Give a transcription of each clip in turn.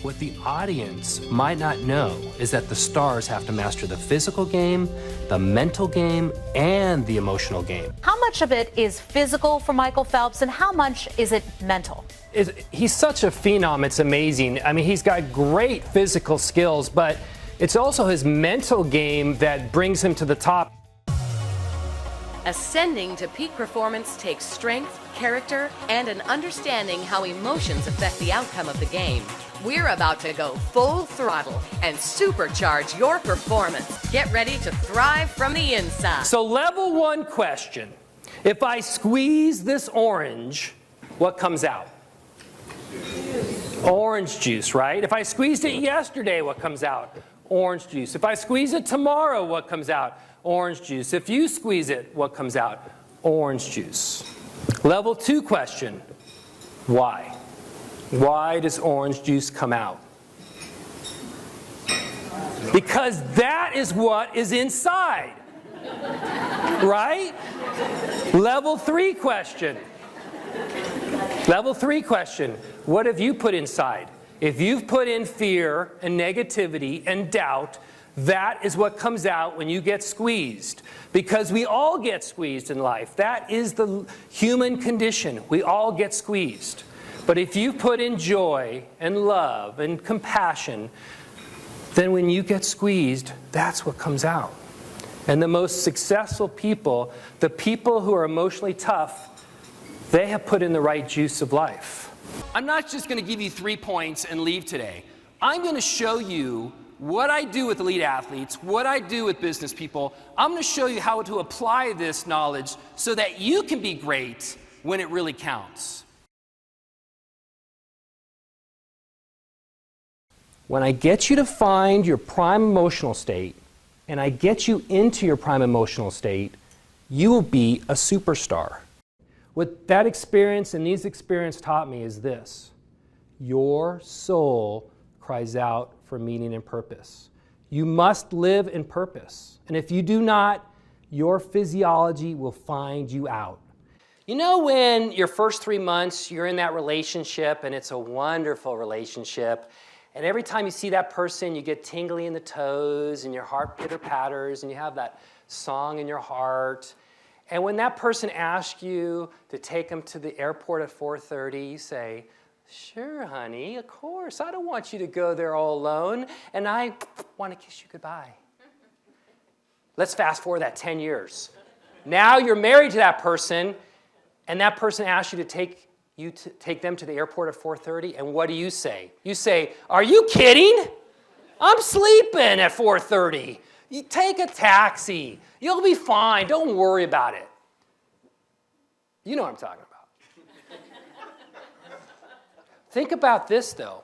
What the audience might not know is that the stars have to master the physical game, the mental game, and the emotional game. How much of it is physical for Michael Phelps, and how much is it mental? He's such a phenom, it's amazing. I mean, he's got great physical skills, but it's also his mental game that brings him to the top. Ascending to peak performance takes strength, character, and an understanding how emotions affect the outcome of the game. We're about to go full throttle and supercharge your performance. Get ready to thrive from the inside. So level 1 question. If I squeeze this orange, what comes out? Orange juice, right? If I squeezed it yesterday, what comes out? Orange juice. If I squeeze it tomorrow, what comes out? Orange juice. If you squeeze it, what comes out? Orange juice. Level 2 question. Why? Why does orange juice come out? Because that is what is inside. Right? Level 3 question. Level 3 question. What have you put inside? If you've put in fear and negativity and doubt, that is what comes out when you get squeezed. Because we all get squeezed in life. That is the human condition. We all get squeezed. But if you put in joy and love and compassion, then when you get squeezed, that's what comes out. And the most successful people, the people who are emotionally tough, they have put in the right juice of life. I'm not just going to give you 3 points and leave today. I'm going to show you what I do with elite athletes, what I do with business people. I'm going to show you how to apply this knowledge so that you can be great when it really counts. When I get you to find your prime emotional state, and I get you into your prime emotional state, you will be a superstar. What that experience and these experiences taught me is this: your soul cries out for meaning and purpose. You must live in purpose. And if you do not, your physiology will find you out. You know, when your first 3 months you're in that relationship and it's a wonderful relationship, and every time you see that person you get tingly in the toes and your heart pitter-patters and you have that song in your heart. And when that person asks you to take them to the airport at 4:30, you say, "Sure, honey, of course. I don't want you to go there all alone, and I want to kiss you goodbye." Let's fast forward that 10 years. Now you're married to that person, and that person asks you to take them to the airport at 4:30, and what do you say? You say, "Are you kidding? I'm sleeping at 4:30. You take a taxi. You'll be fine. Don't worry about it." You know what I'm talking about. Think about this, though.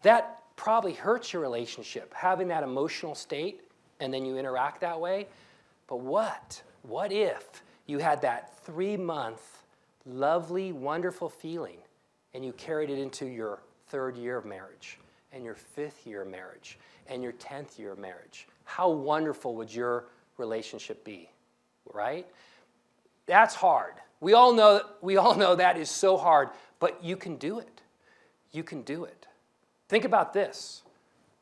That probably hurts your relationship, having that emotional state, and then you interact that way. But what if you had that 3-month lovely, wonderful feeling, and you carried it into your 3rd year of marriage, and your 5th year of marriage, and your 10th year of marriage? How wonderful would your relationship be, right? That's hard. We all know that is so hard, but you can do it. You can do it. Think about this.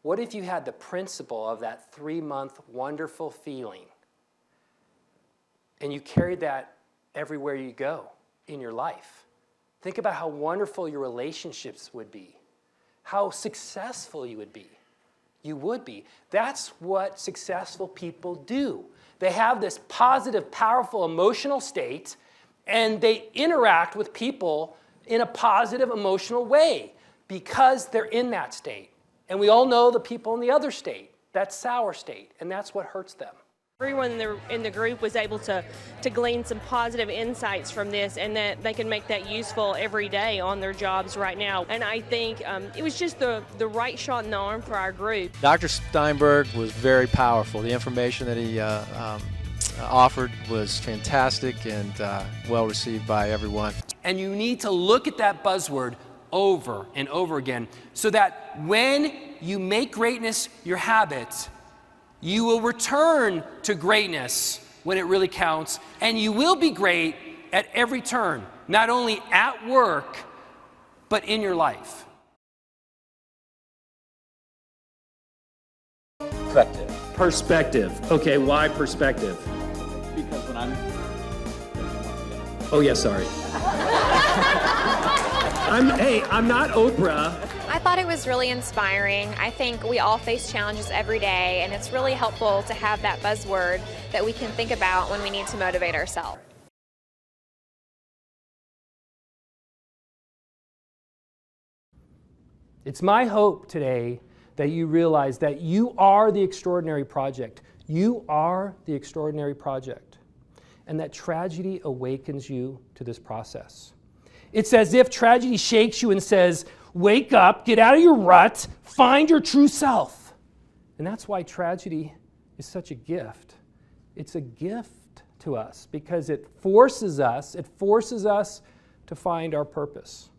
What if you had the principle of that 3-month wonderful feeling, and you carried that everywhere you go in your life? Think about how wonderful your relationships would be, how successful you would be. You would be. That's what successful people do. They have this positive, powerful emotional state, and they interact with people in a positive emotional way because they're in that state. And we all know the people in the other state, that sour state, and that's what hurts them. Everyone in the group was able to glean some positive insights from this, and that they can make that useful every day on their jobs right now. And I think it was just the right shot in the arm for our group. Dr. Steinberg was very powerful. The information that he offered was fantastic and well received by everyone. And you need to look at that buzzword over and over again so that when you make greatness your habit, you will return to greatness when it really counts, and you will be great at every turn, not only at work, but in your life. Perspective. Perspective. Okay, why perspective? Because when I'm... Oh yeah, sorry. I'm not Oprah. I thought it was really inspiring. I think we all face challenges every day, and it's really helpful to have that buzzword that we can think about when we need to motivate ourselves. It's my hope today that you realize that you are the extraordinary project. You are the extraordinary project. And that tragedy awakens you to this process. It's as if tragedy shakes you and says, wake up, get out of your rut, find your true self. And that's why tragedy is such a gift. It's a gift to us because it forces us to find our purpose.